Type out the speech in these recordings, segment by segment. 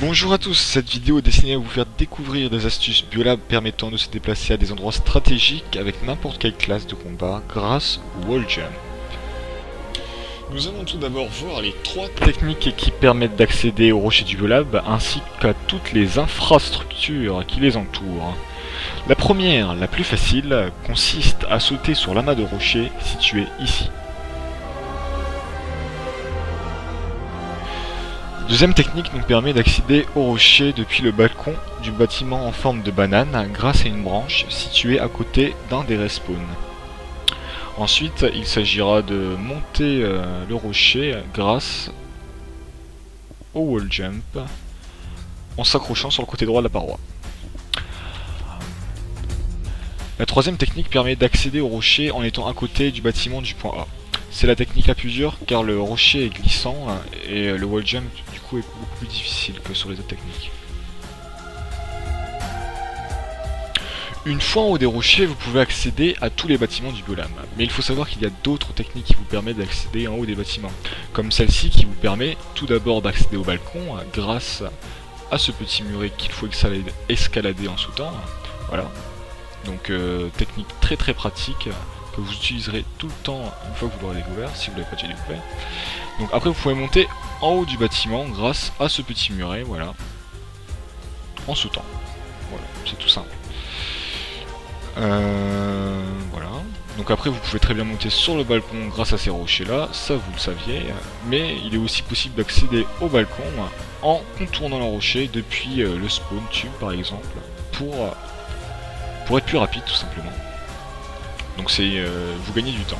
Bonjour à tous, cette vidéo est destinée à vous faire découvrir des astuces Biolab permettant de se déplacer à des endroits stratégiques avec n'importe quelle classe de combat grâce au wall jump. Nous allons tout d'abord voir les 3 techniques qui permettent d'accéder aux rochers du Biolab ainsi qu'à toutes les infrastructures qui les entourent. La première, la plus facile, consiste à sauter sur l'amas de rochers situé ici. Deuxième technique nous permet d'accéder au rocher depuis le balcon du bâtiment en forme de banane grâce à une branche située à côté d'un des respawns. Ensuite, il s'agira de monter le rocher grâce au wall jump en s'accrochant sur le côté droit de la paroi. La troisième technique permet d'accéder au rocher en étant à côté du bâtiment du point A. C'est la technique la plus dure car le rocher est glissant et le wall jump du coup est beaucoup plus difficile que sur les autres techniques. Une fois en haut des rochers, vous pouvez accéder à tous les bâtiments du Biolab. Mais il faut savoir qu'il y a d'autres techniques qui vous permettent d'accéder en haut des bâtiments. Comme celle-ci qui vous permet tout d'abord d'accéder au balcon grâce à ce petit muret qu'il faut escalader en sautant. Voilà. Donc technique très pratique que vous utiliserez tout le temps une fois que vous l'aurez découvert, si vous ne l'avez pas déjà découvert. Donc après vous pouvez monter en haut du bâtiment grâce à ce petit muret, voilà, en sautant. Voilà, c'est tout simple. Voilà. Donc après vous pouvez très bien monter sur le balcon grâce à ces rochers là, ça vous le saviez, mais il est aussi possible d'accéder au balcon en contournant le rocher depuis le spawn tube par exemple, pour être plus rapide tout simplement. Donc c'est vous gagnez du temps.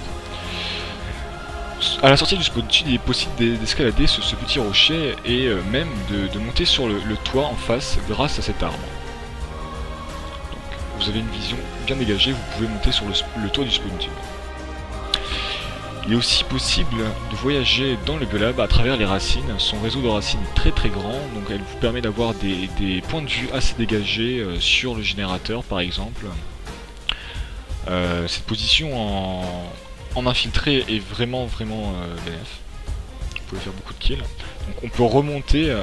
À la sortie du spawn tube, il est possible d'escalader ce petit rocher et même de monter sur le toit en face grâce à cet arbre. Donc vous avez une vision bien dégagée, vous pouvez monter sur le toit du spawn tube. Il est aussi possible de voyager dans le Biolab à travers les racines. Son réseau de racines est très grand, donc elle vous permet d'avoir des points de vue assez dégagés sur le générateur par exemple. Cette position en infiltré est vraiment bénéf. Vous pouvez faire beaucoup de kills. Donc on peut remonter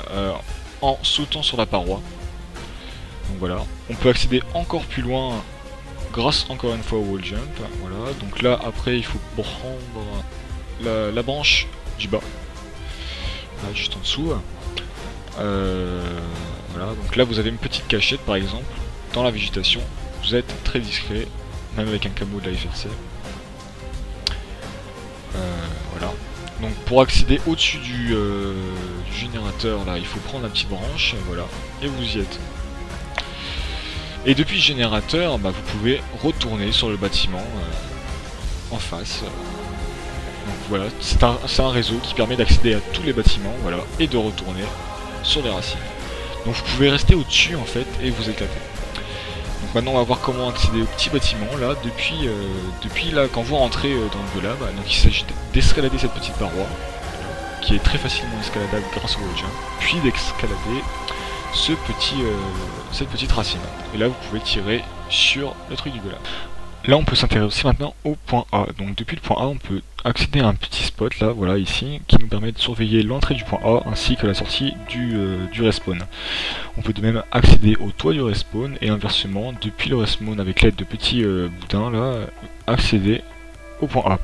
en sautant sur la paroi. Donc voilà. On peut accéder encore plus loin grâce encore une fois au wall jump. Voilà. Donc là après il faut prendre la branche du bas. Là, juste en dessous. Voilà. Donc là vous avez une petite cachette par exemple dans la végétation. Vous êtes très discret. Même avec un camo de la FRC. Voilà. Donc pour accéder au-dessus du générateur, là, il faut prendre la petite branche, voilà, et vous y êtes. Et depuis le générateur, bah, vous pouvez retourner sur le bâtiment en face. Donc voilà, c'est un réseau qui permet d'accéder à tous les bâtiments, voilà, et de retourner sur les racines. Donc vous pouvez rester au-dessus en fait et vous éclater. Donc maintenant on va voir comment accéder au petit bâtiment là, depuis là quand vous rentrez dans le Biolab. Donc il s'agit d'escalader cette petite paroi, qui est très facilement escaladable grâce au wall jump, puis d'escalader cette petite racine. Et là vous pouvez tirer sur le truc du Biolab. Là on peut s'intéresser maintenant au point A. Donc depuis le point A on peut accéder à un petit spot là, voilà ici, qui nous permet de surveiller l'entrée du point A ainsi que la sortie du respawn. On peut de même accéder au toit du respawn et inversement depuis le respawn avec l'aide de petits boudins là, accéder au point A.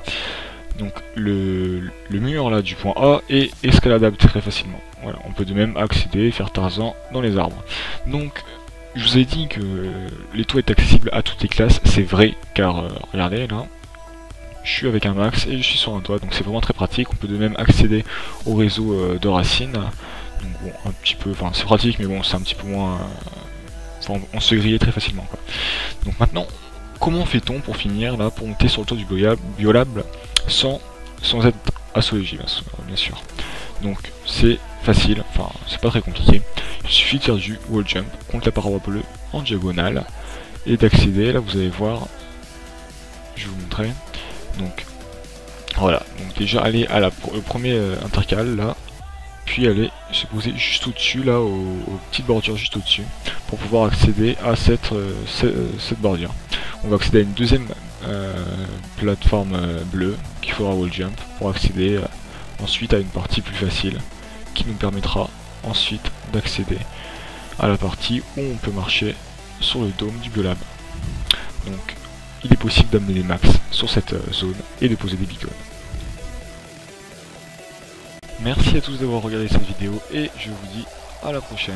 Donc le mur là du point A est escaladable très facilement. Voilà, on peut de même accéder et faire Tarzan dans les arbres. Donc je vous ai dit que les toits est accessible à toutes les classes, c'est vrai car regardez là, je suis avec un max et je suis sur un toit, donc c'est vraiment très pratique. On peut de même accéder au réseau de racines, donc bon, un petit peu, enfin c'est pratique mais bon c'est un petit peu moins, enfin, on se grillait très facilement quoi. Donc maintenant, comment fait-on pour finir là, pour monter sur le toit du Biolab sans être assolégié bien sûr. Donc c'est facile, enfin c'est pas très compliqué. Il suffit de faire du wall jump contre la paroi bleue en diagonale et d'accéder. Là vous allez voir, je vais vous montrer. Donc voilà, donc déjà aller à au premier intercal là, puis aller se poser juste au-dessus là, aux petites bordures juste au-dessus, pour pouvoir accéder à cette bordure. On va accéder à une deuxième plateforme bleue qu'il faudra wall jump pour accéder ensuite à une partie plus facile qui nous permettra ensuite d'accéder à la partie où on peut marcher sur le dôme du biolab. Donc il est possible d'amener les max sur cette zone et de poser des beacons. Merci à tous d'avoir regardé cette vidéo et je vous dis à la prochaine.